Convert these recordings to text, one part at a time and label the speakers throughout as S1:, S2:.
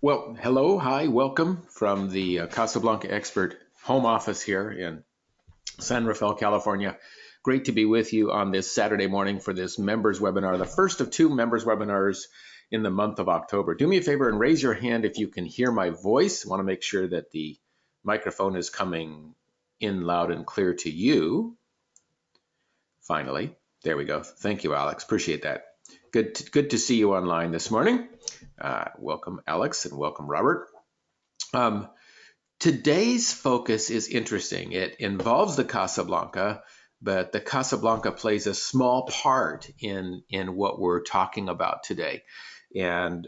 S1: Well, hello, hi, welcome from the Casablanca Expert home office here in San Rafael, California. Great to be with you on this Saturday morning for this members webinar, the first of two members webinars in the month of October. Do me a favor and raise your hand if you can hear my voice. I want to make sure that the microphone is coming in loud and clear to you. Finally, there we go. Thank you, Alex. Appreciate that. Good to see you online this morning. Welcome, Alex, and welcome, Robert. Today's focus is interesting. It involves the Casablanca, but the Casablanca plays a small part in what we're talking about today. And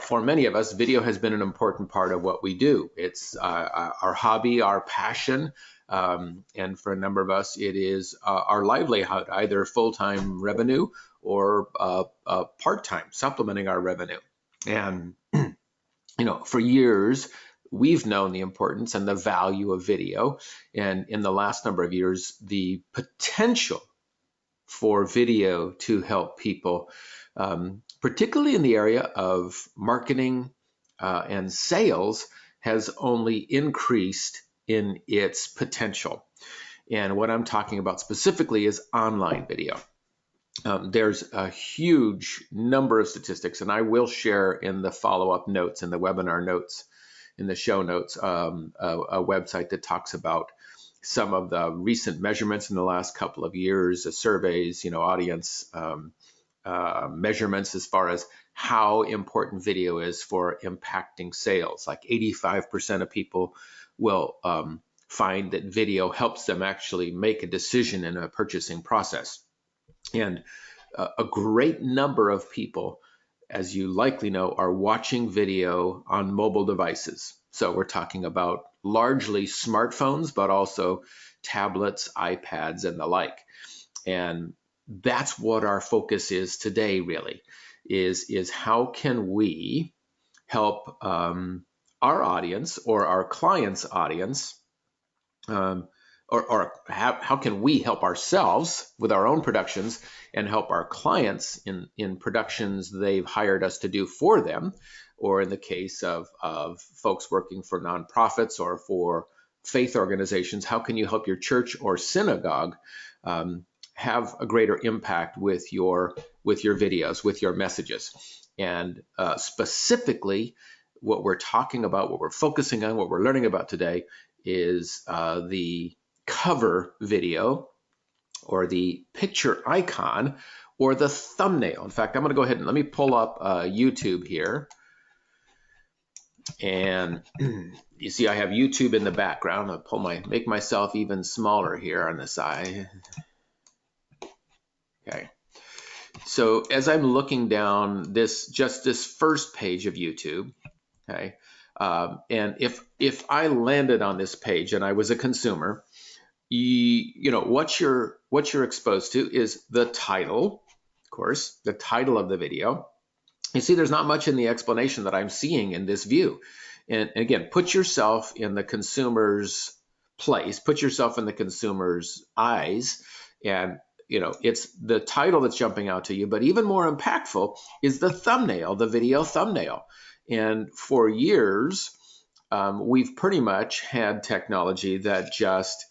S1: for many of us, video has been an important part of what we do. It's our hobby, our passion, and for a number of us, it is our livelihood, either full-time revenue or part-time, supplementing our revenue. And for years, we've known the importance and the value of video. And in the last number of years, the potential for video to help people, particularly in the area of marketing and sales, has only increased in its potential. And what I'm talking about specifically is online video. There's a huge number of statistics, and I will share in the follow-up notes, in the webinar notes, in the show notes, a website that talks about some of the recent measurements in the last couple of years, surveys, audience measurements as far as how important video is for impacting sales. Like 85% of people will find that video helps them actually make a decision in a purchasing process. And a great number of people, as you likely know, are watching video on mobile devices. So we're talking about largely smartphones, but also tablets, iPads, and the like. And that's what our focus is today, really, is how can we help our audience or our client's audience, or how can we help ourselves with our own productions and help our clients in productions they've hired us to do for them, or in the case of folks working for nonprofits or for faith organizations, how can you help your church or synagogue have a greater impact with your videos, with your messages? And specifically, what we're talking about, what we're focusing on, what we're learning about today is the cover video, or the picture icon, or the thumbnail. In fact, I'm going to go ahead and let me pull up YouTube here. And you see I have YouTube in the background. I'll make myself even smaller here on the side. Okay. So as I'm looking down this first page of YouTube, okay, and if I landed on this page and I was a consumer, what you're exposed to is the title, of course, the title of the video. You see, there's not much in the explanation that I'm seeing in this view. And again, put yourself in the consumer's place, put yourself in the consumer's eyes, and it's the title that's jumping out to you. But even more impactful is the thumbnail, the video thumbnail. And for years, we've pretty much had technology that just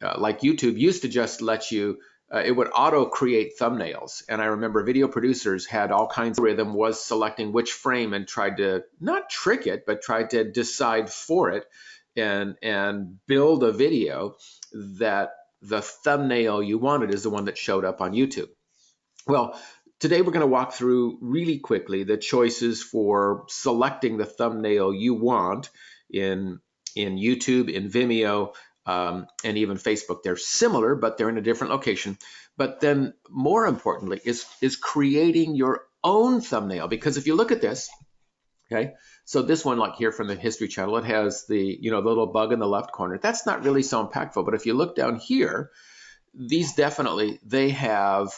S1: like YouTube used to just let you, it would auto create thumbnails. And I remember video producers had all kinds of rhythm, was selecting which frame and tried to not trick it, but tried to decide for it and build a video that the thumbnail you wanted is the one that showed up on YouTube. Well, today we're going to walk through really quickly the choices for selecting the thumbnail you want in YouTube, in Vimeo, and even Facebook. They're similar, but they're in a different location. But then more importantly is creating your own thumbnail. Because if you look at this, okay, so this one, like here from the History Channel, it has the little bug in the left corner. That's not really so impactful. But if you look down here, these definitely, they have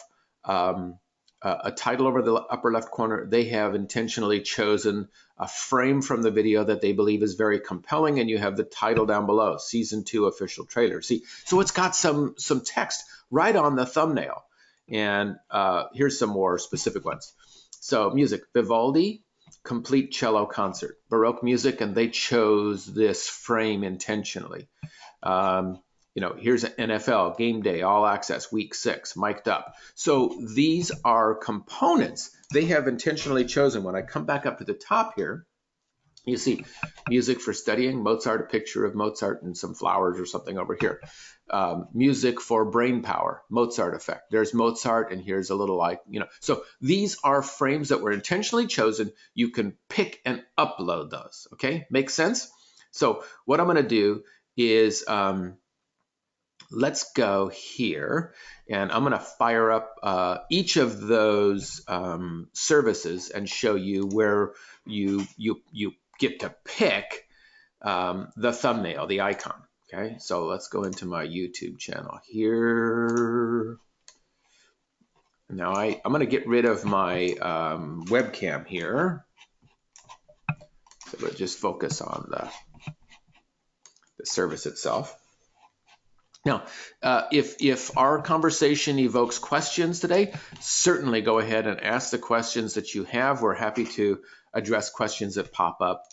S1: a title over the upper left corner. They have intentionally chosen a frame from the video that they believe is very compelling, and you have the title down below, Season 2 official trailer. See, so it's got some text right on the thumbnail. And here's some more specific ones. So music, Vivaldi, complete cello concert, Baroque music, and they chose this frame intentionally. Here's an NFL game day, all access, week 6, mic'd up. So these are components they have intentionally chosen. When I come back up to the top here, you see music for studying, Mozart, a picture of Mozart and some flowers or something over here. Music for brain power, Mozart effect. There's Mozart, and here's a little so these are frames that were intentionally chosen. You can pick and upload those, okay? Makes sense? So what I'm gonna do is, let's go here, and I'm gonna fire up each of those services and show you where you get to pick the thumbnail, the icon. Okay, so let's go into my YouTube channel here. Now I'm going to get rid of my webcam here. So we'll just focus on the service itself. Now, if our conversation evokes questions today, certainly go ahead and ask the questions that you have. We're happy to address questions that pop up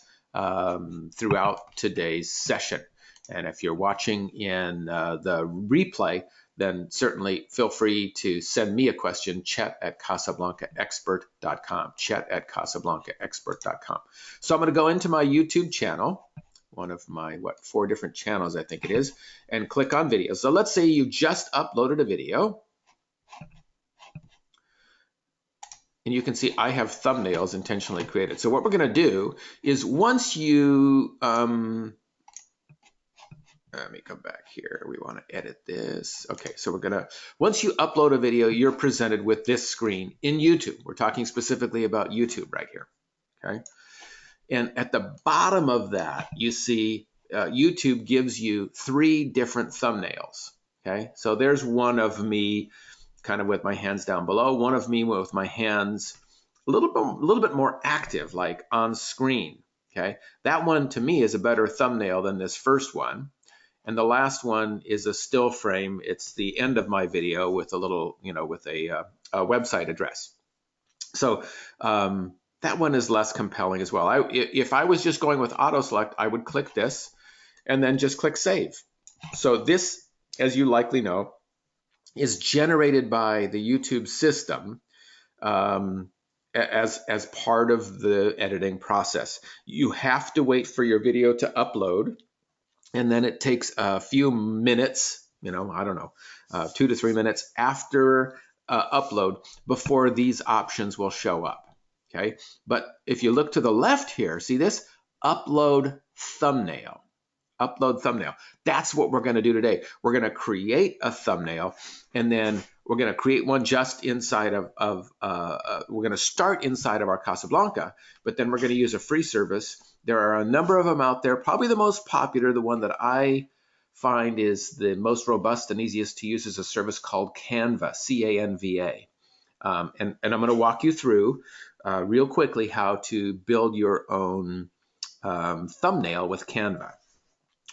S1: throughout today's session. And if you're watching in the replay, then certainly feel free to send me a question, chat@CasablancaExpert.com, chat@CasablancaExpert.com. So I'm going to go into my YouTube channel, one of my, 4 different channels, I think it is, and click on videos. So let's say you just uploaded a video. And you can see I have thumbnails intentionally created. So what we're going to do is once you, let me come back here. We want to edit this. Okay, so we're going to, once you upload a video, you're presented with this screen in YouTube. We're talking specifically about YouTube right here, okay? And at the bottom of that, you see YouTube gives you 3 different thumbnails, okay? So there's one of me kind of with my hands down below, one of me with my hands a little bit more active, like on screen, okay? That one to me is a better thumbnail than this first one. And the last one is a still frame. It's the end of my video with a little, with a website address. So that one is less compelling as well. If I was just going with auto select, I would click this and then just click save. So this, as you likely know, is generated by the YouTube system as part of the editing process. You have to wait for your video to upload, and then it takes a few minutes, I don't know, 2 to 3 minutes after upload before these options will show up, okay? But if you look to the left here, see this? Upload thumbnail. Upload thumbnail. That's what we're going to do today. We're going to create a thumbnail, and then we're going to create one just inside we're going to start inside of our Casablanca, but then we're going to use a free service. There are a number of them out there. Probably the most popular, the one that I find is the most robust and easiest to use, is a service called Canva, C-A-N-V-A. And I'm going to walk you through real quickly how to build your own thumbnail with Canva.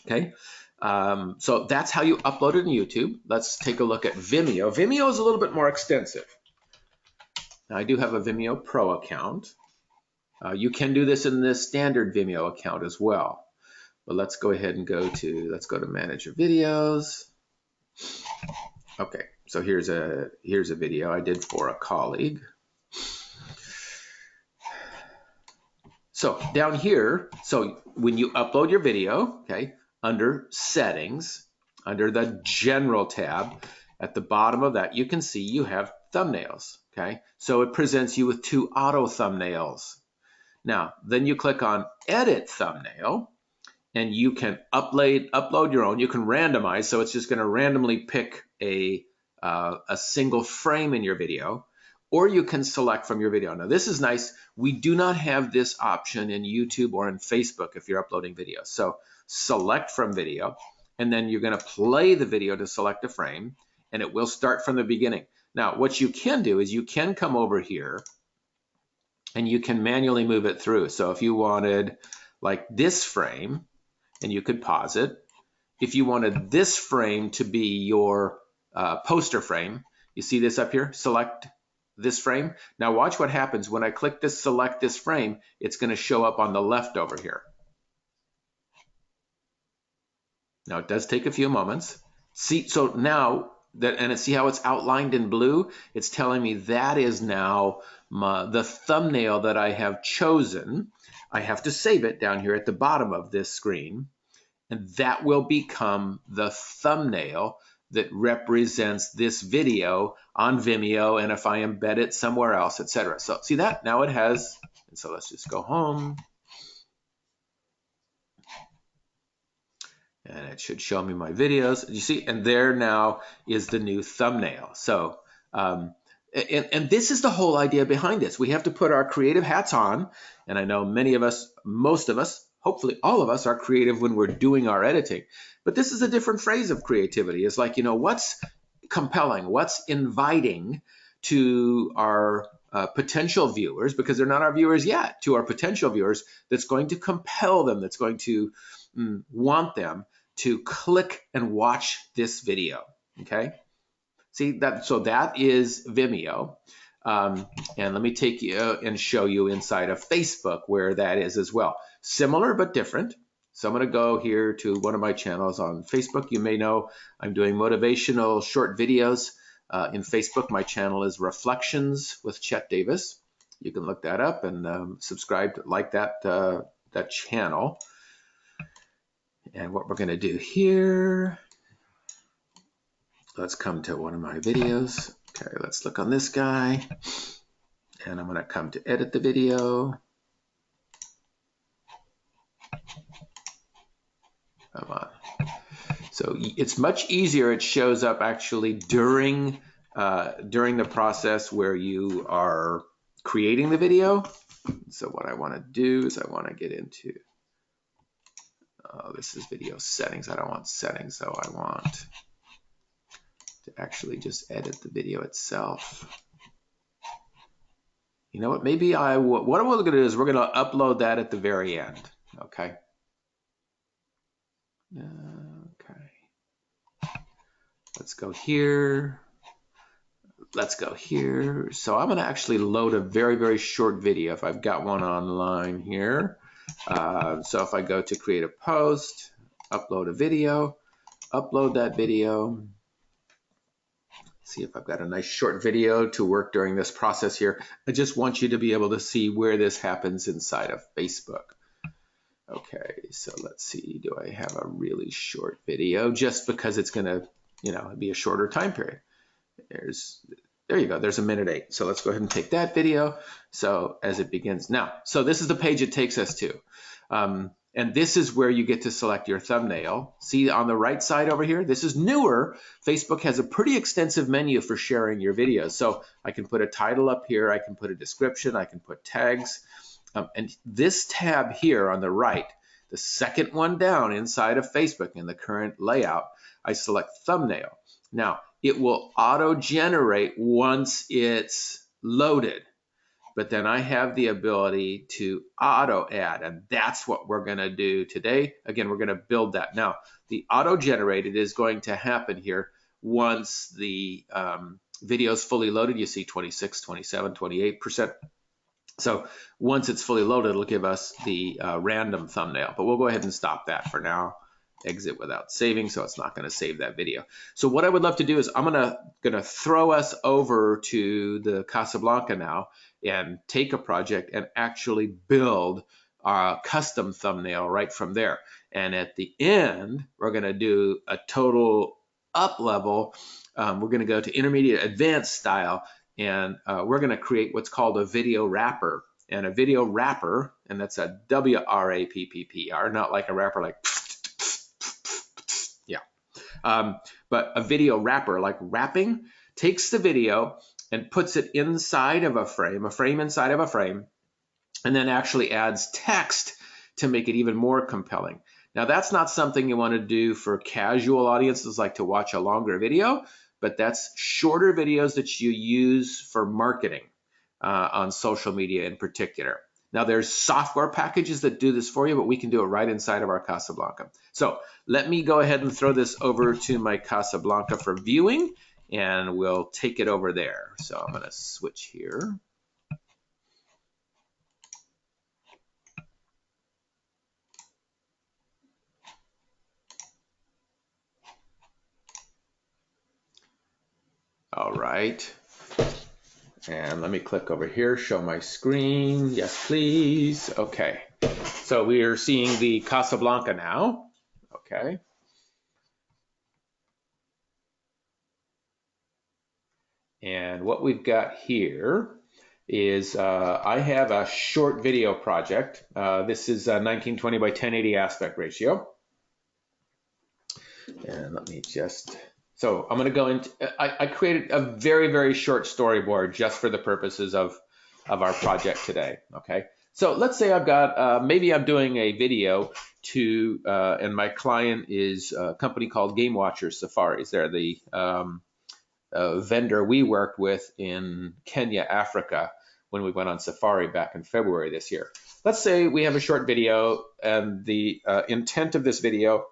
S1: Okay, so that's how you upload it in YouTube. Let's take a look at Vimeo. Vimeo is a little bit more extensive. Now, I do have a Vimeo Pro account. You can do this in the standard Vimeo account as well. But let's go ahead and let's go to Manage Your Videos. Okay, so here's a video I did for a colleague. So down here, so when you upload your video, okay, under Settings, under the General tab, at the bottom of that, you can see you have thumbnails, okay? So it presents you with 2 auto thumbnails. Now, then you click on Edit Thumbnail, and you can upload your own. You can randomize, so it's just going to randomly pick a single frame in your video, or you can select from your video. Now, this is nice. We do not have this option in YouTube or in Facebook if you're uploading videos. So select from video, and then you're going to play the video to select a frame, and it will start from the beginning. Now, what you can do is you can come over here and you can manually move it through. So if you wanted like this frame, and you could pause it. If you wanted this frame to be your poster frame, you see this up here, select this frame. Now watch what happens when I click this, select this frame, it's going to show up on the left over here. Now it does take a few moments. See, so now that, and see how it's outlined in blue? It's telling me that is now the thumbnail that I have chosen. I have to save it down here at the bottom of this screen, and that will become the thumbnail that represents this video on Vimeo, and if I embed it somewhere else, etc. So see that? Now it has, and so let's just go home. And it should show me my videos. You see, and there now is the new thumbnail. So, and this is the whole idea behind this. We have to put our creative hats on, and I know many of us, most of us, hopefully all of us are creative when we're doing our editing. But this is a different phrase of creativity. It's like, you know, what's compelling, what's inviting to our potential viewers, because they're not our viewers yet, to our potential viewers, that's going to compel them, that's going to want them to click and watch this video. Okay, see that? So that is Vimeo, and let me take you and show you inside of Facebook where that is as well. Similar but different. So I'm going to go here to one of my channels on Facebook. You may know I'm doing motivational short videos in Facebook. My channel is Reflections with Chet Davis. You can look that up and subscribe, like that that channel. And what we're going to do here, let's come to one of my videos. Okay, let's look on this guy. And I'm going to come to edit the video. Come on. So it's much easier. It shows up actually during the process where you are creating the video. So what I want to do is I want to get into, this is video settings. I don't want settings, so I want to actually just edit the video itself. You know what? Maybe what we're going to do is we're going to upload that at the very end. Okay. Okay. Let's go here. Let's go here. So I'm going to actually load a very, very short video if I've got one online here. So if I go to create a post, upload a video, upload that video. See if I've got a nice short video to work during this process here. I just want you to be able to see where this happens inside of Facebook. Okay, so let's see. Do I have a really short video? Just because it's going to, you know, be a shorter time period. There you go. There's 1:08. So let's go ahead and take that video. So as it begins now, so this is the page it takes us to. And this is where you get to select your thumbnail. See on the right side over here, this is newer. Facebook has a pretty extensive menu for sharing your videos. So I can put a title up here. I can put a description. I can put tags. And this tab here on the right, the second one down inside of Facebook in the current layout, I select thumbnail. Now, it will auto-generate once it's loaded, but then I have the ability to auto-add, and that's what we're going to do today. Again, we're going to build that. Now, the auto-generated is going to happen here once the video is fully loaded. You see 26, 27, 28%. So once it's fully loaded, it'll give us the random thumbnail, but we'll go ahead and stop that for now. Exit without saving, so it's not going to save that video. So what I would love to do is I'm gonna throw us over to the Casablanca now and take a project and actually build a custom thumbnail right from there. And at the end, we're going to do a total up level. We're going to go to intermediate advanced style, and we're going to create what's called a video wrapper. And a video wrapper, and that's a W-R-A-P-P-P-R, not like a rapper like but a video wrapper, like wrapping, takes the video and puts it inside of a frame inside of a frame, and then actually adds text to make it even more compelling. Now, that's not something you want to do for casual audiences like to watch a longer video, but that's shorter videos that you use for marketing on social media in particular. Now, there's software packages that do this for you, but we can do it right inside of our Casablanca. So let me go ahead and throw this over to my Casablanca for viewing, and we'll take it over there. So I'm going to switch here. All right. And let me click over here, show my screen. Yes, please. Okay. So we are seeing the Casablanca now. Okay. And what we've got here is I have a short video project. This is a 1920 by 1080 aspect ratio. And let me just, so I'm going to go into, I created a very, very short storyboard just for the purposes of our project today. Okay. So let's say I've got, maybe I'm doing a video to, and my client is a company called Game Watchers Safaris. They're the vendor we worked with in Kenya, Africa, when we went on safari back in February this year. Let's say we have a short video, and the intent of this video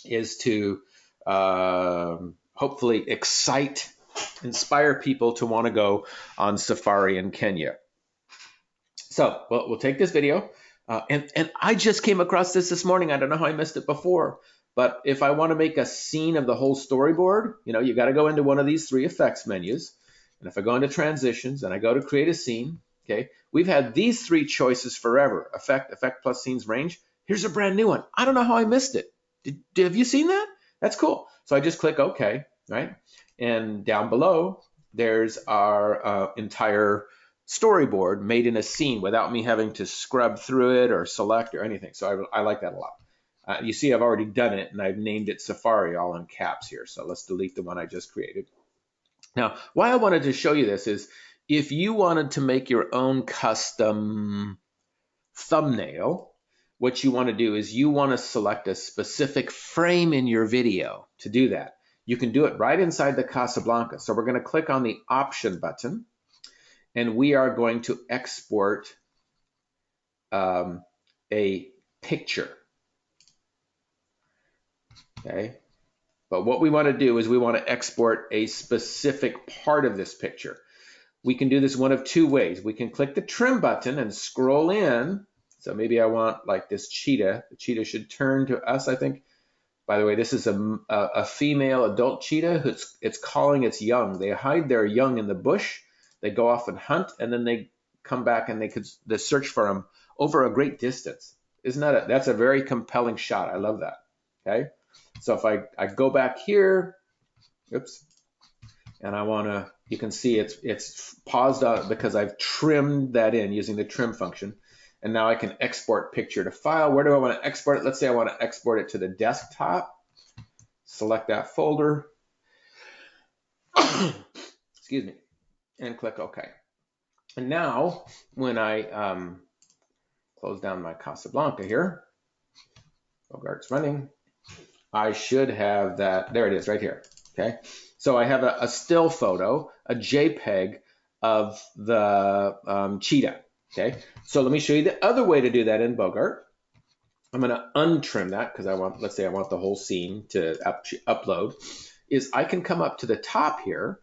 S1: is to hopefully inspire people to want to go on safari in Kenya. So we'll take this video, and I just came across this morning. I don't know how I missed it before. But if I want to make a scene of the whole storyboard, you got to go into one of these 3 effects menus. And if I go into transitions and I go to create a scene, okay, we've had these 3 choices forever: effect, effect plus scenes range. Here's a brand new one. I don't know how I missed it. Have you seen that? That's cool. So I just click OK, right? And down below, there's our entire storyboard made in a scene without me having to scrub through it or select or anything. So I like that a lot. You see, I've already done it, and I've named it Safari, all in caps here. So let's delete the one I just created. Now, why I wanted to show you this is if you wanted to make your own custom thumbnail, what you want to do is you want to select a specific frame in your video. To do that, you can do it right inside the Casablanca. So we're going to click on the Option button, and we are going to export a picture. Okay, but what we want to do is we want to export a specific part of this picture. We can do this one of 2 ways. We can click the trim button and scroll in. So maybe I want like this cheetah. The cheetah should turn to us, I think. By the way, this is a female adult cheetah. It's calling its young. They hide their young in the bush. They go off and hunt, and then they come back and they search for them over a great distance. Isn't that that's a very compelling shot. I love that. Okay. So if I go back here, oops, and I want to, you can see it's paused out because I've trimmed that in using the trim function. And now I can export picture to file. Where do I want to export it? Let's say I want to export it to the desktop. Select that folder. Excuse me. And click OK. And now when I close down my Casablanca here, Bogart's running, I should have that. There it is right here. Okay. So I have a still photo, a JPEG of the cheetah. Okay. So let me show you the other way to do that in Bogart. I'm going to untrim that because let's say I want the whole scene to upload. Is I can come up to the top here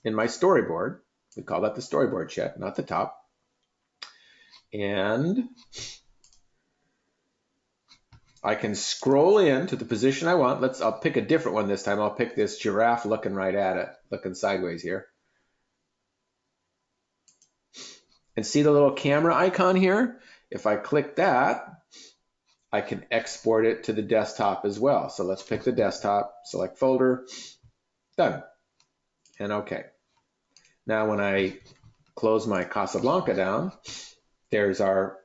S1: in my storyboard. We call that the storyboard check, not the top. And I can scroll in to the position I want. I'll pick a different one this time. I'll pick this giraffe looking right at it, looking sideways here. And see the little camera icon here? If I click that, I can export it to the desktop as well. So let's pick the desktop, select folder, done, and OK. Now when I close my Casablanca down, there's our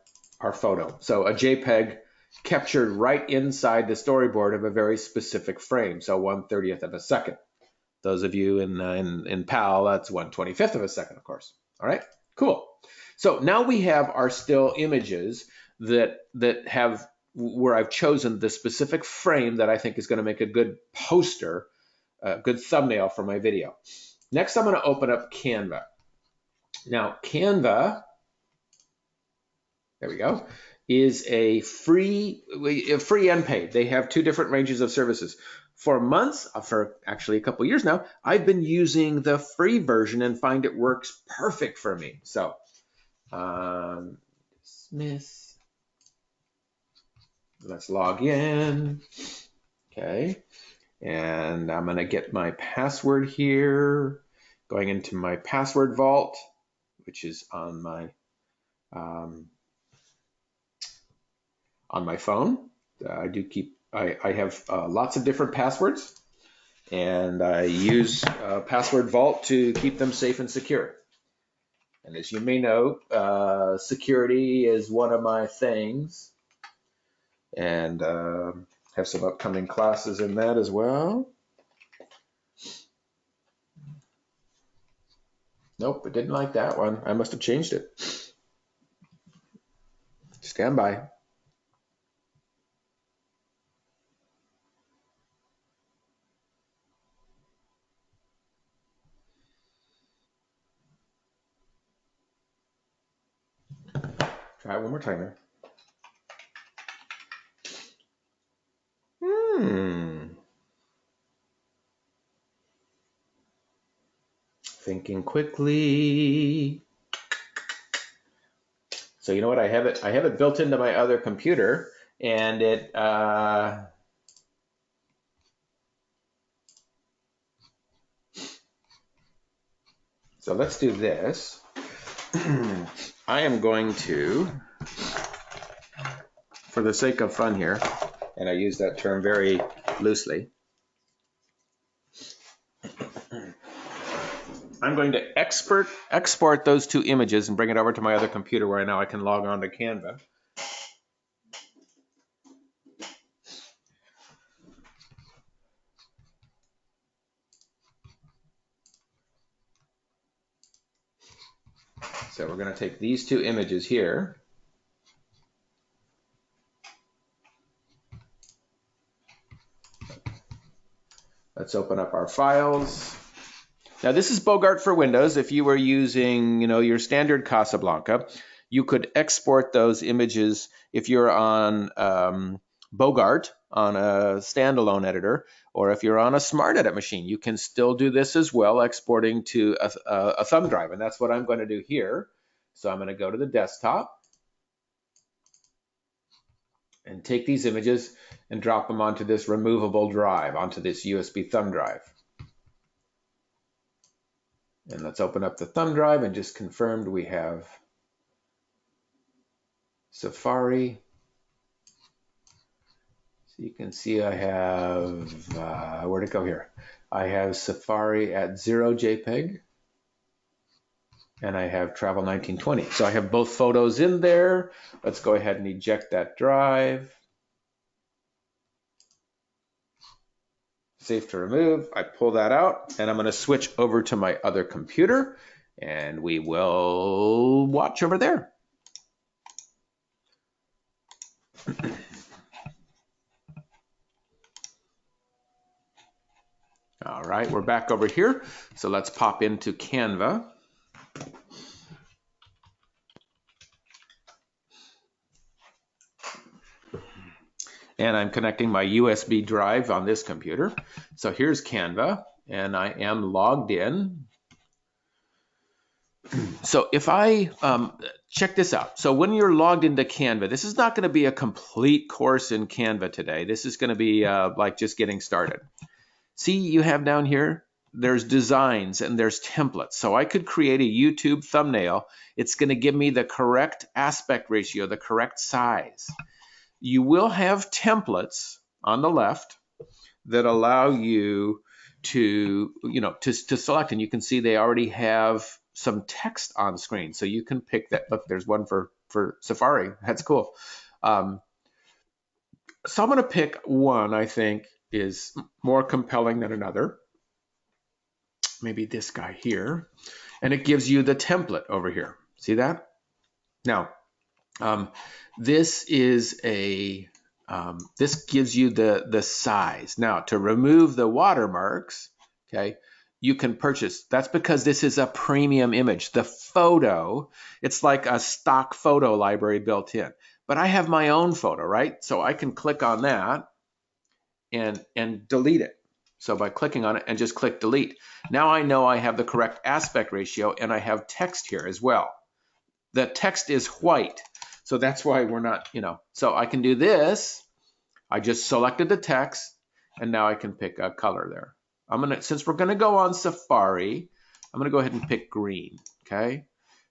S1: photo. So a JPEG captured right inside the storyboard of a very specific frame, so 1/30th of a second. Those of you in PAL, that's 1/25th of a second, of course. All right, cool. So now we have our still images that have where I've chosen the specific frame that I think is going to make a good poster, a good thumbnail for my video. Next, I'm going to open up Canva. Now, Canva, there we go, is a free and paid. They have 2 different ranges of services. for months, for actually a couple years now, I've been using the free version and find it works perfect for me. So, dismiss. Let's log in. Okay. And I'm going to get my password here, going into my password vault, which is on my phone. I have lots of different passwords, and I use Password Vault to keep them safe and secure. And as you may know, security is one of my things, and have some upcoming classes in that as well. Nope, it didn't like that one. I must have changed it. Stand by. Try it one more time here. Thinking quickly. So you know what? I have it built into my other computer, and it so let's do this. I am going to, for the sake of fun here, and I use that term very loosely, I'm going to export those two images and bring it over to my other computer where now I can log on to Canva. So we're going to take these two images here. Let's open up our files. Now this is Bogart for Windows. If you were using, your standard Casablanca, you could export those images if you're on Bogart on a standalone editor, or if you're on a Smart Edit machine, you can still do this as well, exporting to a thumb drive, and that's what I'm going to do here. So I'm going to go to the desktop and take these images and drop them onto this removable drive, onto this USB thumb drive. And let's open up the thumb drive and just confirmed we have Safari. So you can see I have, where'd it go here? I have Safari at 0 JPEG. And I have Travel 1920. So I have both photos in there. Let's go ahead and eject that drive. Safe to remove. I pull that out, and I'm going to switch over to my other computer, and we will watch over there. All right, we're back over here. So let's pop into Canva. And I'm connecting my USB drive on this computer. So here's Canva, and I am logged in. So if I check this out. So when you're logged into Canva, this is not going to be a complete course in Canva today. This is going to be like just getting started. See, you have down here, there's designs and there's templates. So I could create a YouTube thumbnail. It's going to give me the correct aspect ratio, the correct size. You will have templates on the left that allow you to, to select, and you can see they already have some text on screen. So you can pick that. Look, there's one for Safari. That's cool. So I'm going to pick one I think is more compelling than another. Maybe this guy here. And it gives you the template over here. See that? Now, this is this gives you the size. Now, to remove the watermarks, okay, you can purchase. That's because this is a premium image. The photo, it's like a stock photo library built in. But I have my own photo, right? So I can click on that, and delete it. So by clicking on it and just click delete. Now I know I have the correct aspect ratio and I have text here as well. The text is white. So that's why we're not, so I can do this. I just selected the text and now I can pick a color there. Since we're gonna go on Safari, I'm gonna go ahead and pick green, okay?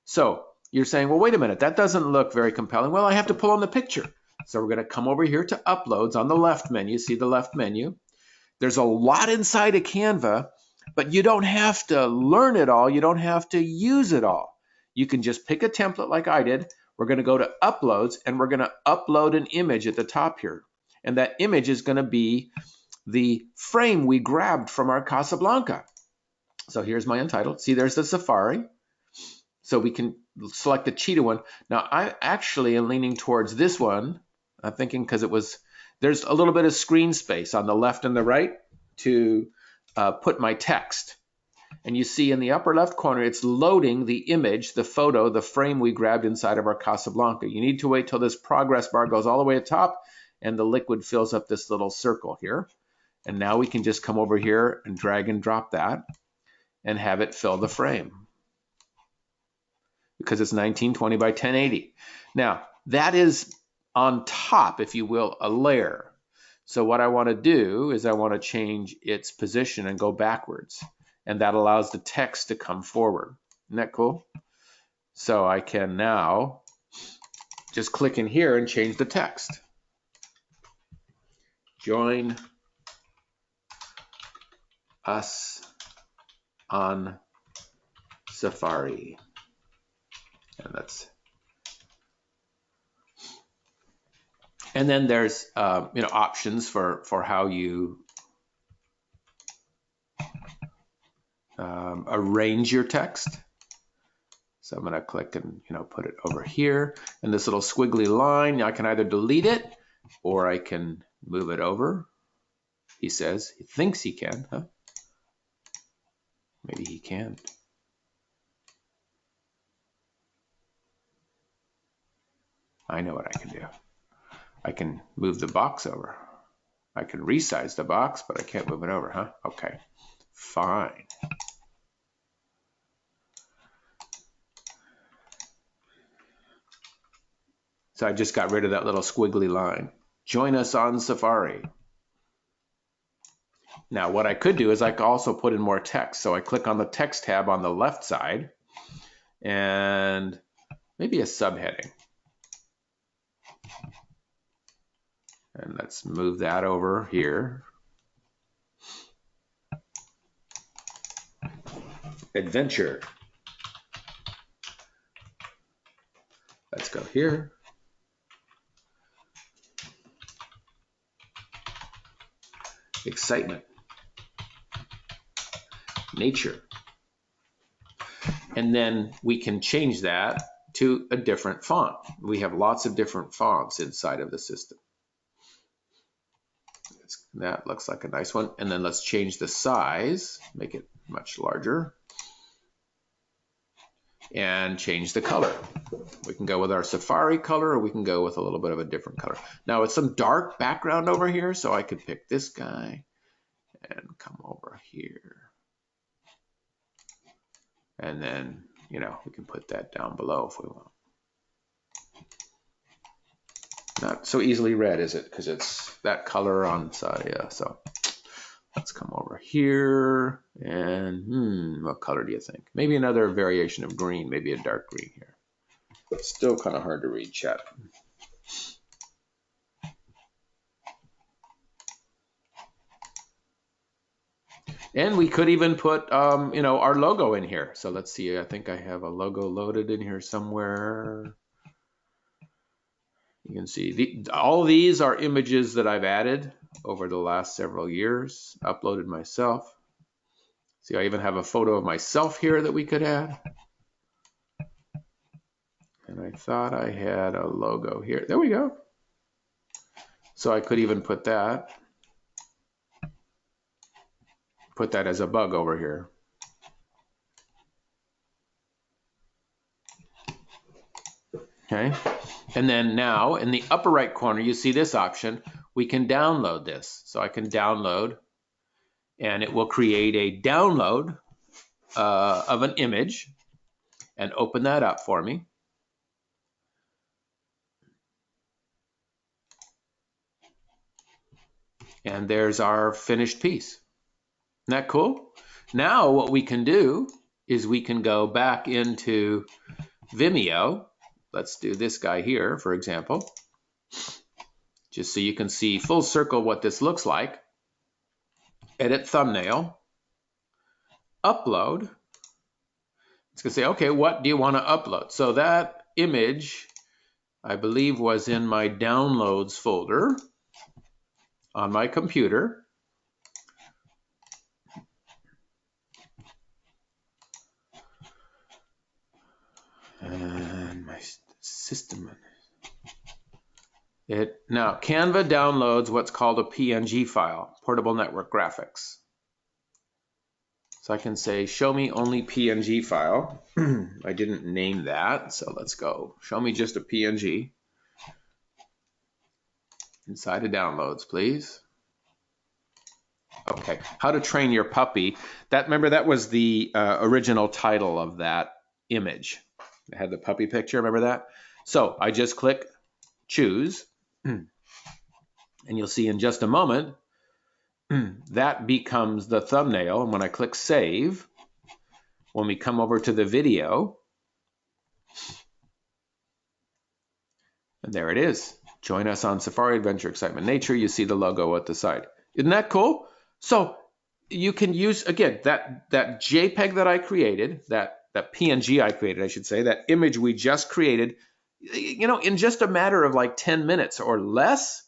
S1: So you're saying, well, wait a minute, that doesn't look very compelling. Well, I have to pull on the picture. So we're gonna come over here to uploads on the left menu, see the left menu. There's a lot inside of Canva, but you don't have to learn it all. You don't have to use it all. You can just pick a template like I did. We're going to go to uploads and we're going to upload an image at the top here. And that image is going to be the frame we grabbed from our Casablanca. So here's my untitled. See, there's the Safari. So we can select the cheetah one. Now I actually am leaning towards this one. I'm thinking because there's a little bit of screen space on the left and the right to put my text. And you see in the upper left corner, it's loading the image, the photo, the frame we grabbed inside of our Casablanca. You need to wait till this progress bar goes all the way to the top and the liquid fills up this little circle here. And now we can just come over here and drag and drop that and have it fill the frame because it's 1920 by 1080. Now, that is on top, if you will, a layer. So what I want to do is I want to change its position and go backwards. And that allows the text to come forward. Isn't that cool? So I can now just click in here and change the text. Join us on Safari. And that's. And then there's options for how you arrange your text. So I'm going to click and put it over here. And this little squiggly line, I can either delete it or I can move it over. He says he thinks he can, huh? Maybe he can. I know what I can do. I can move the box over. I can resize the box, but I can't move it over, huh? Okay, fine. So I just got rid of that little squiggly line. Join us on Safari. Now what I could do is I could also put in more text. So I click on the text tab on the left side and maybe a subheading. And let's move that over here. Adventure. Let's go here. Excitement. Nature. And then we can change that to a different font. We have lots of different fonts inside of the system. That looks like a nice one. And then let's change the size, make it much larger. And change the color. We can go with our Safari color or we can go with a little bit of a different color. Now it's some dark background over here, so I could pick this guy and come over here. And then, we can put that down below if we want. Not so easily read, is it? Because it's that color on the side, yeah. So let's come over here and what color do you think? Maybe another variation of green, maybe a dark green here. But still kind of hard to read, chat. And we could even put, our logo in here. So let's see, I think I have a logo loaded in here somewhere. You can see all these are images that I've added over the last several years, uploaded myself. See, I even have a photo of myself here that we could add. And I thought I had a logo here. There we go. So I could even put that as a bug over here. Okay. And then now in the upper right corner, you see this option we can download this. So I can download, and it will create a download of an image and open that up for me. And there's our finished piece. Isn't that cool? Now what we can do is we can go back into Vimeo. Let's do this guy here, for example, just so you can see full circle what this looks like. Edit thumbnail, upload. It's going to say, okay, what do you want to upload? So that image, I believe, was in my downloads folder on my computer. And my system. Now, Canva downloads what's called a PNG file, portable network graphics. So I can say, show me only PNG file. I didn't name that, so let's go. Show me just a PNG. Inside of downloads, please. Okay, how to train your puppy. Remember, that was the original title of that image. It had the puppy picture, remember that? So I just click choose, and you'll see in just a moment, that becomes the thumbnail. And when I click save, when we come over to the video, and there it is. Join us on Safari Adventure Excitement Nature. You see the logo at the side. Isn't that cool? So you can use, again, that JPEG that I created, that PNG I created, I should say, that image we just created, you know, in just a matter of like 10 minutes or less,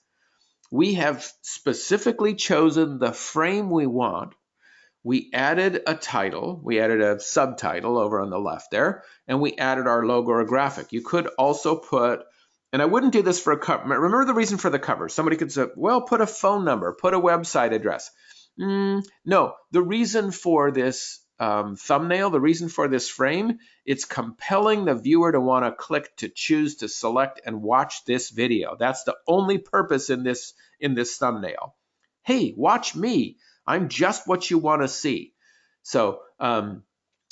S1: we have specifically chosen the frame we want. We added a title, we added a subtitle over on the left there, and we added our logo or graphic. You could also put, and I wouldn't do this for a cover. Remember the reason for the cover. Somebody could say, well, put a phone number, put a website address. No, the reason for this thumbnail, the reason for this frame, it's compelling the viewer to want to click to choose to select and watch this video. That's the only purpose in this thumbnail. Hey, watch me. I'm just what you want to see. So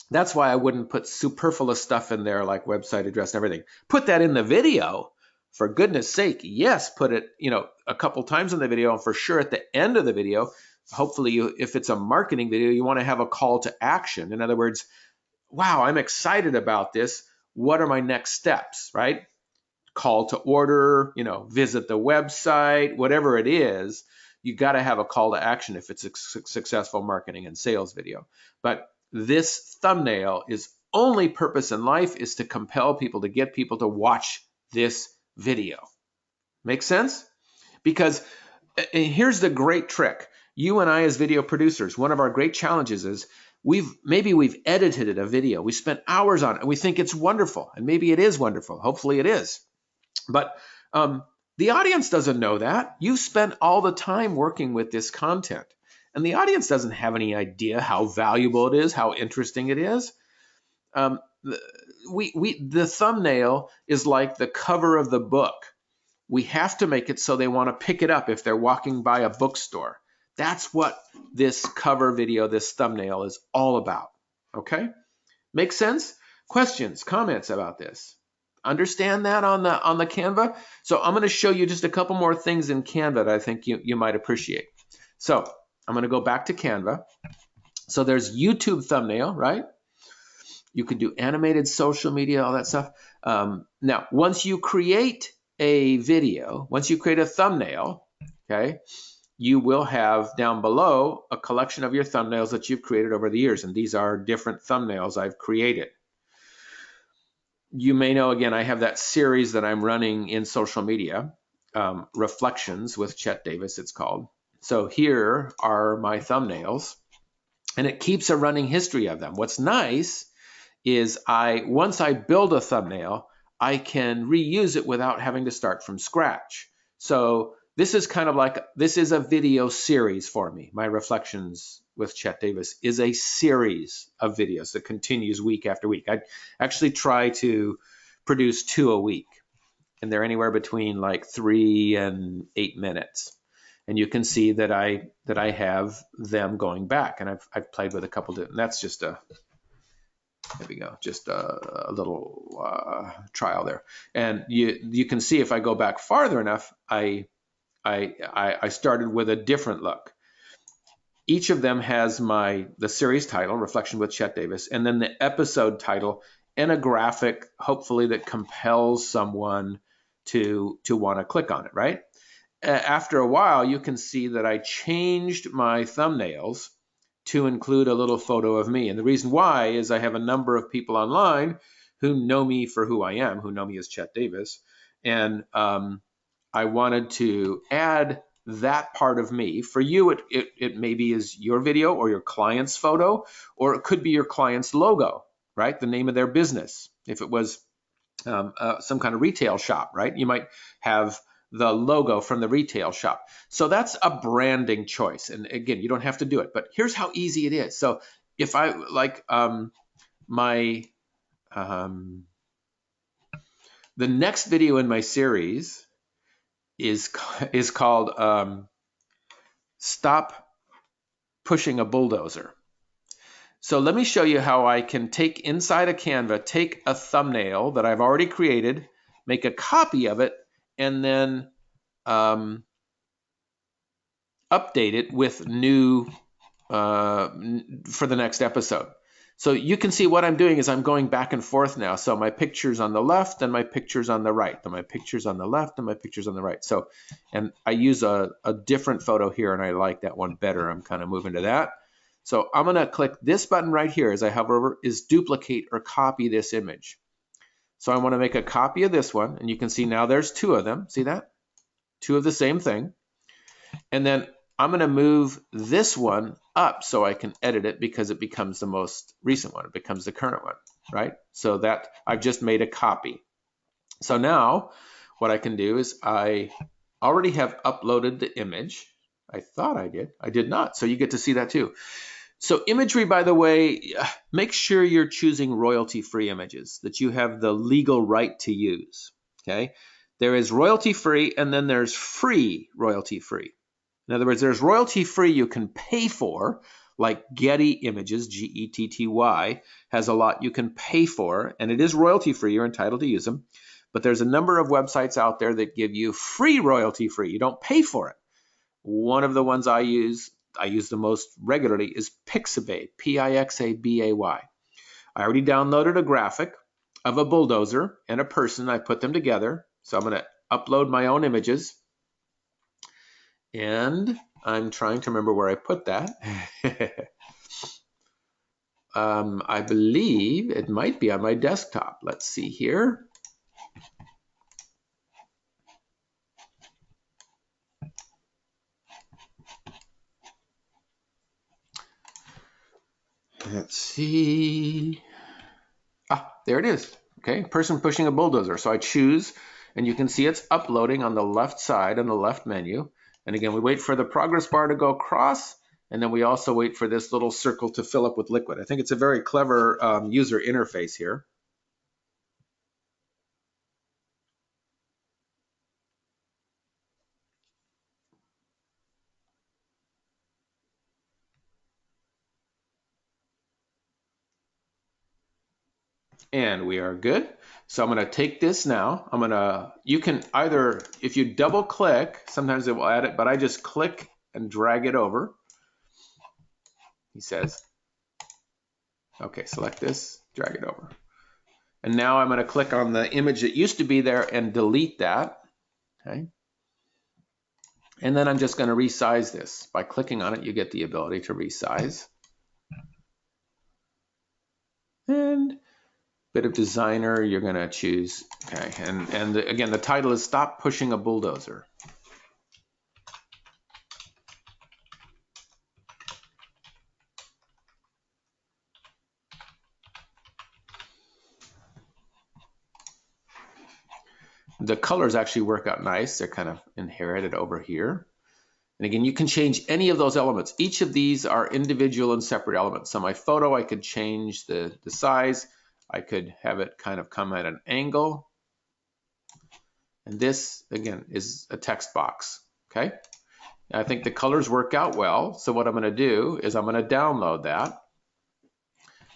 S1: that's why I wouldn't put superfluous stuff in there like website address and everything. Put that in the video, for goodness sake. Yes, put it, you know, a couple times in the video, and for sure at the end of the video. Hopefully, if it's a marketing video, you want to have a call to action. In other words, wow, I'm excited about this. What are my next steps, right? Call to order, you know, visit the website, whatever it is, you got to have a call to action if it's a successful marketing and sales video. But this thumbnail is only purpose in life is to compel people, to get people to watch this video. Make sense? Because here's the great trick. You and I as video producers, one of our great challenges is maybe we've edited a video. We spent hours on it and we think it's wonderful. And maybe it is wonderful. Hopefully it is. But the audience doesn't know that. You've spent all the time working with this content. And the audience doesn't have any idea how valuable it is, how interesting it is. The thumbnail is like the cover of the book. We have to make it so they want to pick it up if they're walking by a bookstore. That's what this cover video, this thumbnail is all about, okay? Make sense? Questions, comments about this? Understand that on the Canva? So I'm going to show you just a couple more things in Canva that I think you might appreciate. So I'm going to go back to Canva. So there's YouTube thumbnail, right? You could do animated social media, all that stuff. Now, once you create a video, once you create a thumbnail, okay, you will have down below a collection of your thumbnails that you've created over the years. And these are different thumbnails I've created. You may know, again, I have that series that I'm running in social media, Reflections with Chet Davis, it's called. So here are my thumbnails, and it keeps a running history of them. What's nice is once I build a thumbnail, I can reuse it without having to start from scratch. So this is kind of like, this is a video series for me. My Reflections with Chet Davis is a series of videos that continues week after week. I actually try to produce 2 a week, and they're anywhere between like 3 and 8 minutes. And you can see that I have them going back, and I've played with a couple of, and that's just a, there we go, just a little trial there. And you can see if I go back farther enough, I started with a different look. Each of them has the series title, Reflection with Chet Davis, and then the episode title and a graphic, hopefully that compels someone to want to click on it, right? After a while, you can see that I changed my thumbnails to include a little photo of me. And the reason why is I have a number of people online who know me for who I am, who know me as Chet Davis. And I wanted to add that part of me. For you, it maybe is your video or your client's photo, or it could be your client's logo, right? The name of their business. If it was some kind of retail shop, right? You might have the logo from the retail shop. So that's a branding choice. And again, you don't have to do it, but here's how easy it is. So if I like the next video in my series is called Stop Pushing a Bulldozer. So let me show you how I can take inside a Canva, take a thumbnail that I've already created, make a copy of it, and then update it with new for the next episode. So you can see what I'm doing is I'm going back and forth now. So my picture's on the left and my picture's on the right. Then my picture's on the left and my picture's on the right. So, and I use a different photo here and I like that one better. I'm kind of moving to that. So I'm going to click this button right here as I hover over, is duplicate or copy this image. So I want to make a copy of this one, and you can see now there's two of them. See that? Two of the same thing. And then I'm going to move this one up so I can edit it because it becomes the most recent one. It becomes the current one, right? So that I've just made a copy. So now what I can do is I already have uploaded the image. I thought I did. I did not. So you get to see that too. So imagery, by the way, make sure you're choosing royalty-free images that you have the legal right to use, okay? There is royalty-free and then there's free royalty-free. In other words, there's royalty-free you can pay for, like Getty Images, Getty, has a lot you can pay for, and it is royalty-free. You're entitled to use them. But there's a number of websites out there that give you free royalty-free. You don't pay for it. One of the ones I use the most regularly is Pixabay, Pixabay. I already downloaded a graphic of a bulldozer and a person. I put them together. So I'm going to upload my own images. And I'm trying to remember where I put that. I believe it might be on my desktop. Let's see here. Let's see. Ah, there it is. Okay, person pushing a bulldozer. So I choose, and you can see it's uploading on the left side on the left menu. And again, we wait for the progress bar to go across, and then we also wait for this little circle to fill up with liquid. I think it's a very clever user interface here. And we are good. So I'm going to take this now. You can either, if you double click, sometimes it will add it, but I just click and drag it over. He says, okay, select this, drag it over. And now I'm going to click on the image that used to be there and delete that. Okay. And then I'm just going to resize this. By clicking on it, you get the ability to resize. And bit of designer, you're going to choose, okay, and again, the title is Stop Pushing a Bulldozer. The colors actually work out nice. They're kind of inherited over here. And again, you can change any of those elements. Each of these are individual and separate elements. So my photo, I could change the size. I could have it kind of come at an angle. And this, again, is a text box, okay? I think the colors work out well. So what I'm going to do is I'm going to download that.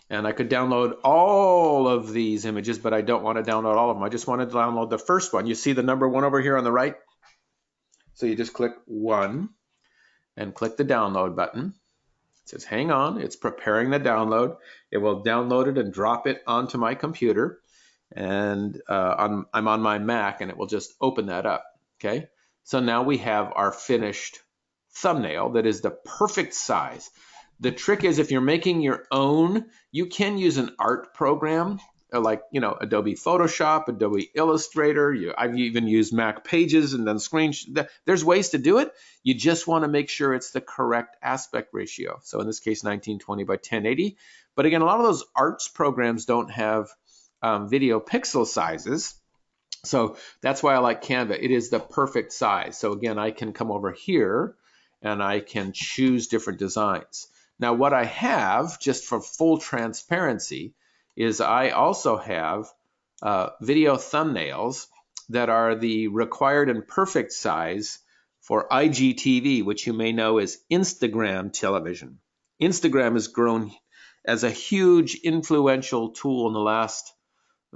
S1: And I could download all of these images, but I don't want to download all of them. I just want to download the first one. You see the number 1 over here on the right? So you just click 1 and click the download button. It says, hang on, it's preparing the download. It will download it and drop it onto my computer. And I'm on my Mac, and it will just open that up, okay? So now we have our finished thumbnail that is the perfect size. The trick is, if you're making your own, you can use an art program like, Adobe Photoshop, Adobe Illustrator. I've even used Mac Pages and then there's ways to do it. You just want to make sure it's the correct aspect ratio. So in this case, 1920 by 1080. But again, a lot of those arts programs don't have video pixel sizes. So that's why I like Canva. It is the perfect size. So again, I can come over here and I can choose different designs. Now, what I have, just for full transparency, is I also have video thumbnails that are the required and perfect size for IGTV, which you may know as Instagram television. Instagram has grown as a huge influential tool in the last,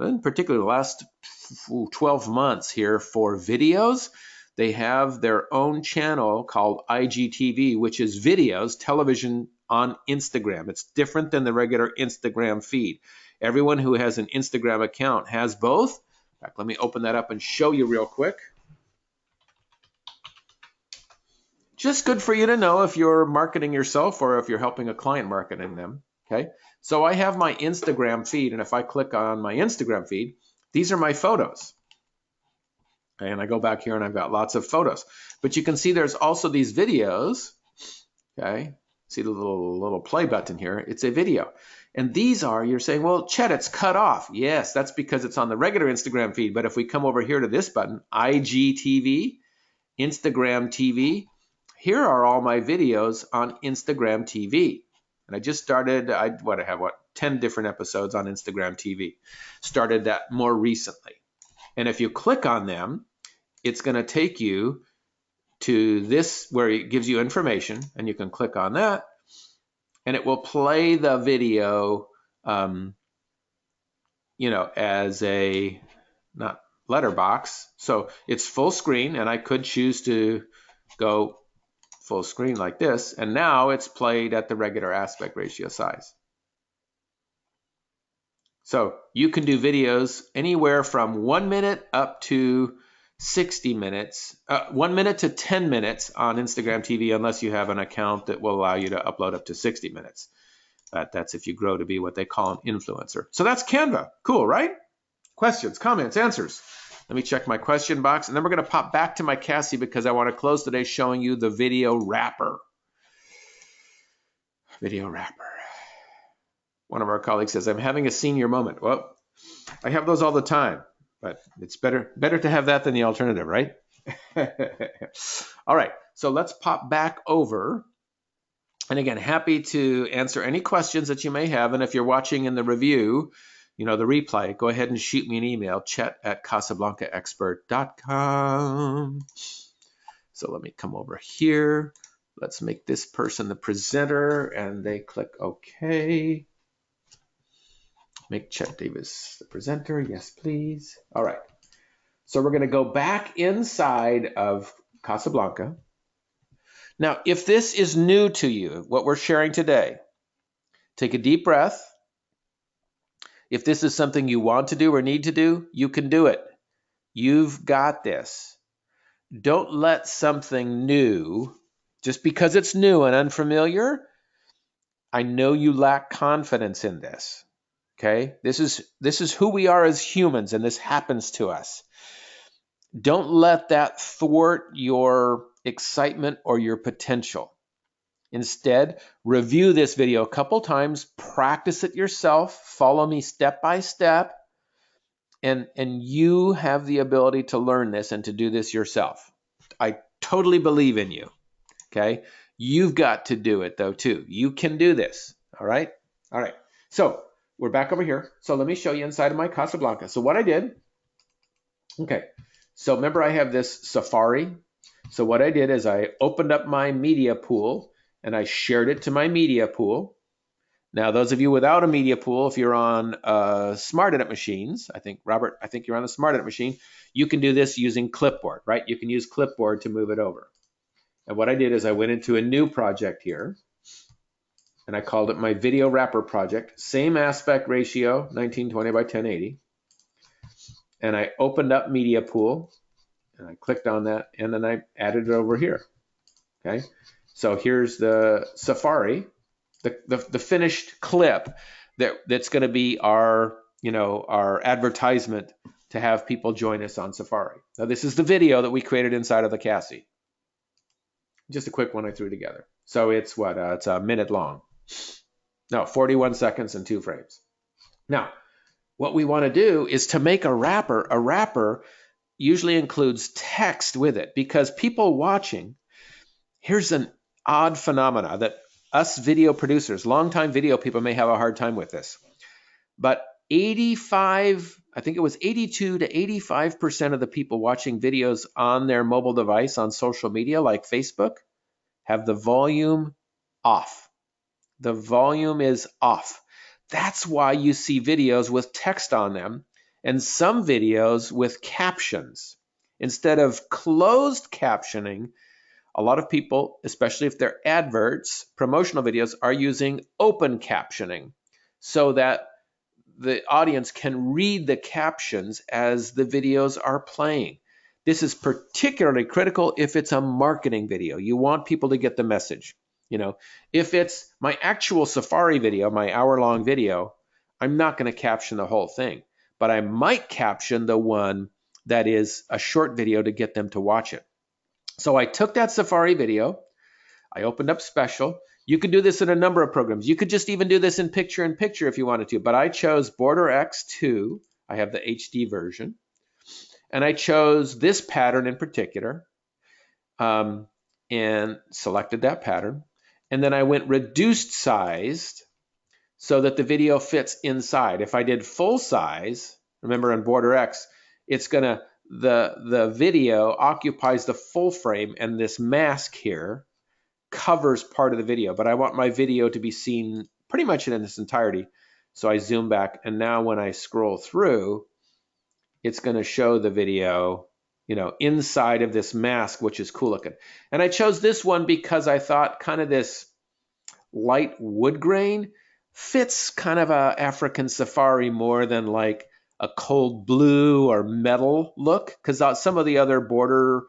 S1: in particular, the last 12 months here for videos. They have their own channel called IGTV, which is videos, television on Instagram. It's different than the regular Instagram feed. Everyone who has an Instagram account has both. In fact, let me open that up and show you real quick. Just good for you to know if you're marketing yourself or if you're helping a client marketing them. Okay, so I have my Instagram feed, and if I click on my Instagram feed, these are my photos. Okay, and I go back here and I've got lots of photos. But you can see there's also these videos. Okay, see the little play button here? It's a video. And these are, you're saying, well, Chet, it's cut off. Yes, that's because it's on the regular Instagram feed. But if we come over here to this button, IGTV, Instagram TV, here are all my videos on Instagram TV. And I just started, I have 10 different episodes on Instagram TV. Started that more recently. And if you click on them, it's going to take you to this where it gives you information, and you can click on that, and it will play the video, as a, not letterbox. So it's full screen, and I could choose to go full screen like this, and now it's played at the regular aspect ratio size. So you can do videos anywhere from 1 minute up to 60 minutes, 1 minute to 10 minutes on Instagram TV, unless you have an account that will allow you to upload up to 60 minutes. But that's if you grow to be what they call an influencer. So that's Canva. Cool, right? Questions, comments, answers. Let me check my question box, and then we're going to pop back to my Cassie because I want to close today showing you the video wrapper. Video wrapper. One of our colleagues says, I'm having a senior moment. Well, I have those all the time, but it's better to have that than the alternative, right? All right, so let's pop back over. And again, happy to answer any questions that you may have. And if you're watching in the review, the replay, go ahead and shoot me an email, chet@CasablancaExpert.com. So let me come over here. Let's make this person the presenter, and they click OK. Make Chet Davis the presenter. Yes, please. All right. So we're going to go back inside of Casablanca. Now, if this is new to you, what we're sharing today, take a deep breath. If this is something you want to do or need to do, you can do it. You've got this. Don't let something new, just because it's new and unfamiliar, I know you lack confidence in this. Okay? This is who we are as humans, and this happens to us. Don't let that thwart your excitement or your potential. Instead, review this video a couple times, practice it yourself, follow me step by step, and you have the ability to learn this and to do this yourself. I totally believe in you, okay? You've got to do it, though, too. You can do this, all right? All right, so we're back over here. So let me show you inside of my Casablanca. So what I did, okay, so remember I have this Safari. So what I did is I opened up my media pool and I shared it to my media pool. Now, those of you without a media pool, if you're on Smart Edit machines, I think, Robert, I think you're on a Smart Edit machine, you can do this using Clipboard, right? You can use Clipboard to move it over. And what I did is I went into a new project here, and I called it my Video Wrapper Project. Same aspect ratio, 1920 by 1080. And I opened up Media Pool, and I clicked on that, and then I added it over here, okay? So here's the Safari, the finished clip that's going to be our, our advertisement to have people join us on Safari. Now this is the video that we created inside of the Cassie. Just a quick one I threw together. So it's what? It's a minute long. No, 41 seconds and 2 frames. Now, what we want to do is to make a wrapper usually includes text with it, because people watching, here's an odd phenomena that us video producers, longtime video people, may have a hard time with this. But 85, I think it was 82 to 85% of the people watching videos on their mobile device on social media like Facebook have the volume off. The volume is off. That's why you see videos with text on them and some videos with captions. Instead of closed captioning, a lot of people, especially if they're adverts, promotional videos, are using open captioning so that the audience can read the captions as the videos are playing. This is particularly critical if it's a marketing video. You want people to get the message. If it's my actual Safari video, my hour-long video, I'm not going to caption the whole thing, but I might caption the one that is a short video to get them to watch it. So I took that Safari video, I opened up Special. You could do this in a number of programs. You could just even do this in picture-in-picture if you wanted to, but I chose Border X2. I have the HD version. And I chose this pattern in particular and selected that pattern. And then I went reduced sized so that the video fits inside. If I did full size, remember on Border X, it's gonna, the video occupies the full frame and this mask here covers part of the video, but I want my video to be seen pretty much in its entirety. So I zoom back, and now when I scroll through, it's gonna show the video, inside of this mask, which is cool looking. And I chose this one because I thought kind of this light wood grain fits kind of a African safari more than like a cold blue or metal look, because some of the other Border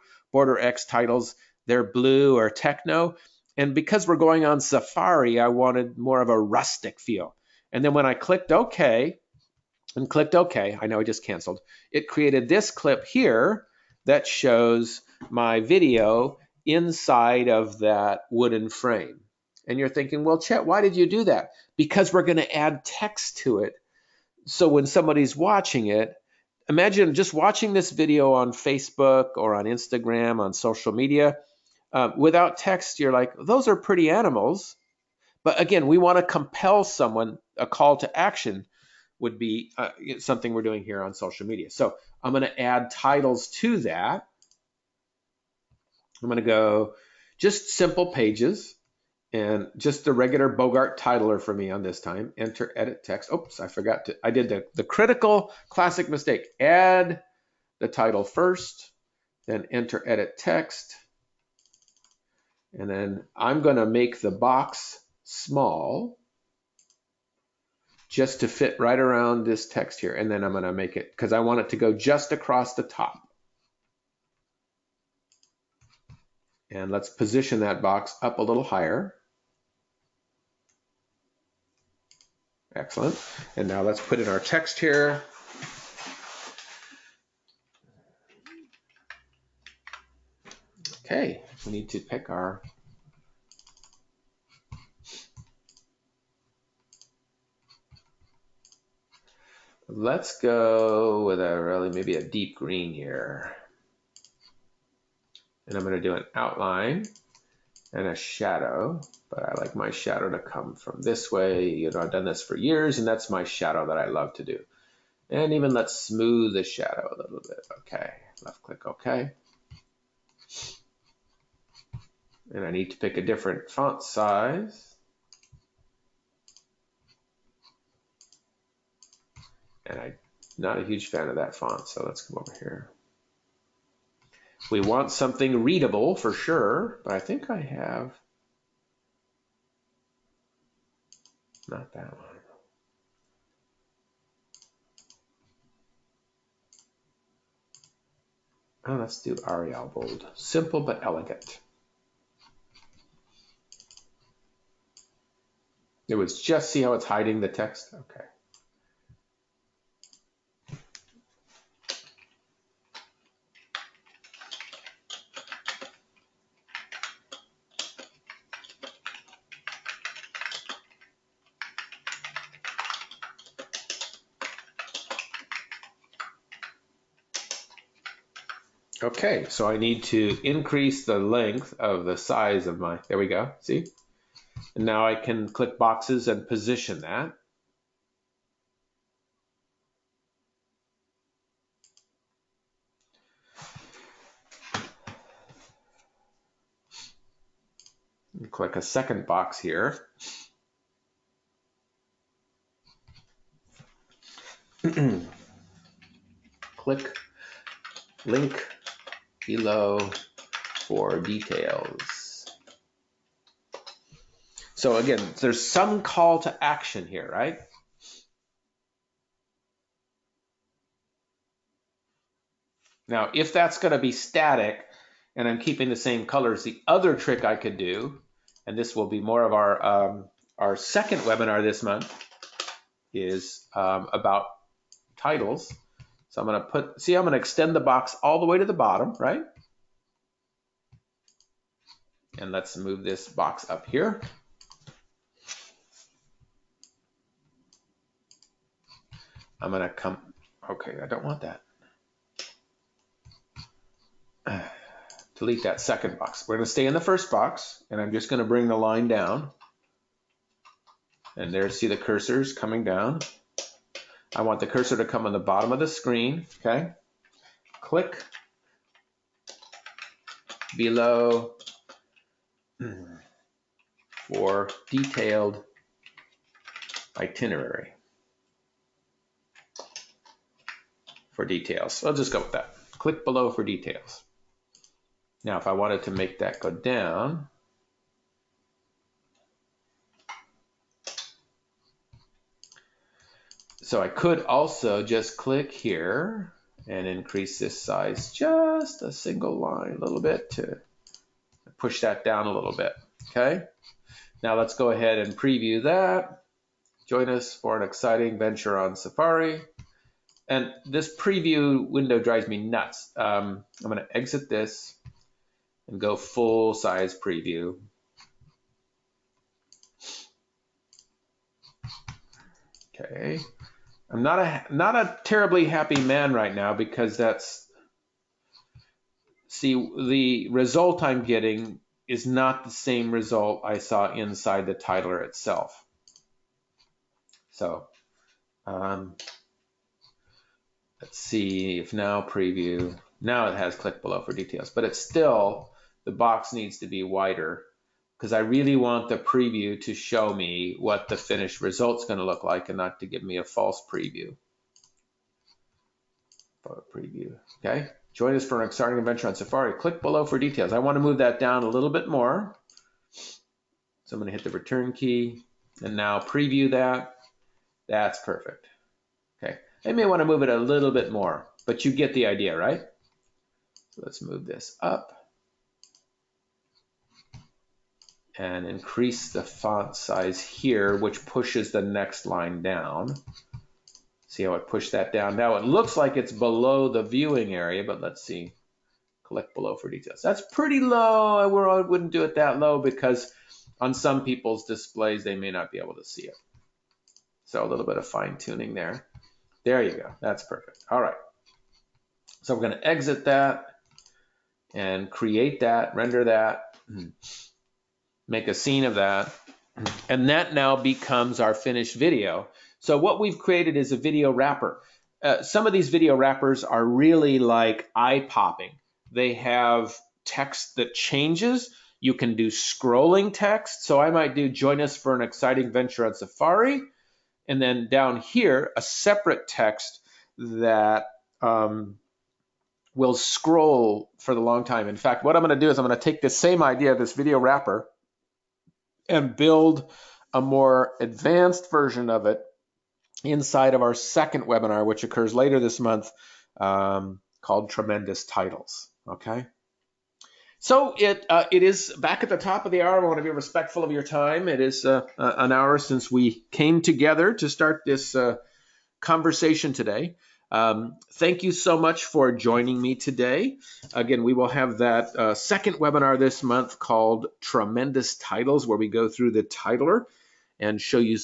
S1: X titles, they're blue or techno. And because we're going on Safari, I wanted more of a rustic feel. And then when I clicked OK, I know I just canceled, it created this clip here that shows my video inside of that wooden frame. And you're thinking, well, Chet, why did you do that? Because we're going to add text to it. So when somebody's watching it, imagine just watching this video on Facebook or on Instagram, on social media, without text, you're like, those are pretty animals. But again, we want to compel someone. A call to action would be something we're doing here on social media. So I'm going to add titles to that. I'm going to go just simple pages and just the regular Bogart titler for me on this time. Enter, edit text. Oops, I forgot to, I did the critical classic mistake. Add the title first, then enter, edit text. And then I'm going to make the box small just to fit right around this text here. And then I'm going to make it, because I want it to go just across the top. And let's position that box up a little higher. Excellent. And now let's put in our text here. Okay, we need to pick our let's go with maybe a deep green here. And I'm going to do an outline and a shadow, but I like my shadow to come from this way. I've done this for years, and that's my shadow that I love to do. And even let's smooth the shadow a little bit. Okay, left click OK. And I need to pick a different font size. And I'm not a huge fan of that font, so let's come over here. We want something readable for sure, but I think I have not that one. Oh, let's do Arial bold. Simple but elegant. It was just, see how it's hiding the text? Okay. Okay, so I need to increase the length of the size of my, there we go, see? And now I can click boxes and position that. And click a second box here. Click link below for details. So again, there's some call to action here, right? Now, if that's going to be static and I'm keeping the same colors, the other trick I could do, and this will be more of our second webinar this month, is about titles. So I'm going to put, see, I'm going to extend the box all the way to the bottom, right? And let's move this box up here. I'm going to come, okay, I don't want that. Delete that second box. We're going to stay in the first box, and I'm just going to bring the line down. And there, see the cursors coming down. I want the cursor to come on the bottom of the screen, okay? Click below for detailed itinerary. For details, I'll just go with that. Click below for details. Now, if I wanted to make that go down, so I could also just click here and increase this size just a single line a little bit to push that down a little bit, okay? Now let's go ahead and preview that. Join us for an exciting venture on Safari. And this preview window drives me nuts. I'm going to exit this and go full size preview. Okay. I'm not a terribly happy man right now because that's, see, the result I'm getting is not the same result I saw inside the titler itself. So let's see if now preview, now it has click below for details, but it's still, the box needs to be wider because I really want the preview to show me what the finished result's going to look like and not to give me a false preview. Photo preview, okay? Join us for an exciting adventure on Safari. Click below for details. I want to move that down a little bit more. So I'm going to hit the return key and now preview that. That's perfect. Okay, I may want to move it a little bit more, but you get the idea, right? So let's move this up and increase the font size here, which pushes the next line down. See how it pushed that down? Now it looks like it's below the viewing area, but let's see. Click below for details. That's pretty low. I wouldn't do it that low because on some people's displays, they may not be able to see it. So a little bit of fine tuning there. There you go. That's perfect. All right. So we're going to exit that and create that, render that, make a scene of that. And that now becomes our finished video. So what we've created is a video wrapper. Some of these video wrappers are really like eye-popping. They have text that changes. You can do scrolling text. So I might do join us for an exciting venture on Safari. And then down here, a separate text that will scroll for the long time. In fact, what I'm going to do is I'm going to take this same idea, this video wrapper, and build a more advanced version of it inside of our second webinar, which occurs later this month, called Tremendous Titles. Okay. So it is back at the top of the hour. I want to be respectful of your time. It is an hour since we came together to start this conversation today. Thank you so much for joining me today. Again, we will have that second webinar this month called Tremendous Titles, where we go through the titler and show you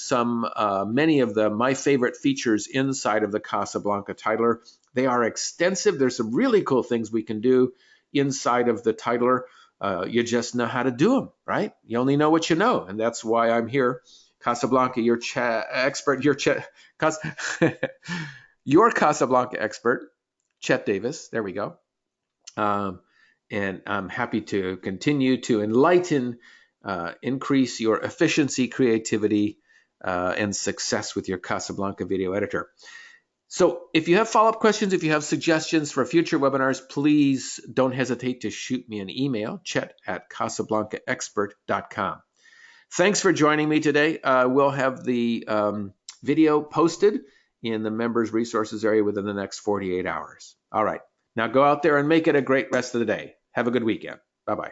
S1: many of my favorite features inside of the Casablanca titler. They are extensive. There's some really cool things we can do inside of the titler. You just know how to do them, right? You only know what you know, and that's why I'm here. Casablanca, your expert, your Casablanca expert, Chet Davis. There we go. And I'm happy to continue to enlighten, increase your efficiency, creativity, and success with your Casablanca video editor. So if you have follow-up questions, if you have suggestions for future webinars, please don't hesitate to shoot me an email, chet@CasablancaExpert.com. Thanks for joining me today. We'll have the video posted in the members resources area within the next 48 hours. All right. Now go out there and make it a great rest of the day. Have a good weekend. Bye-bye.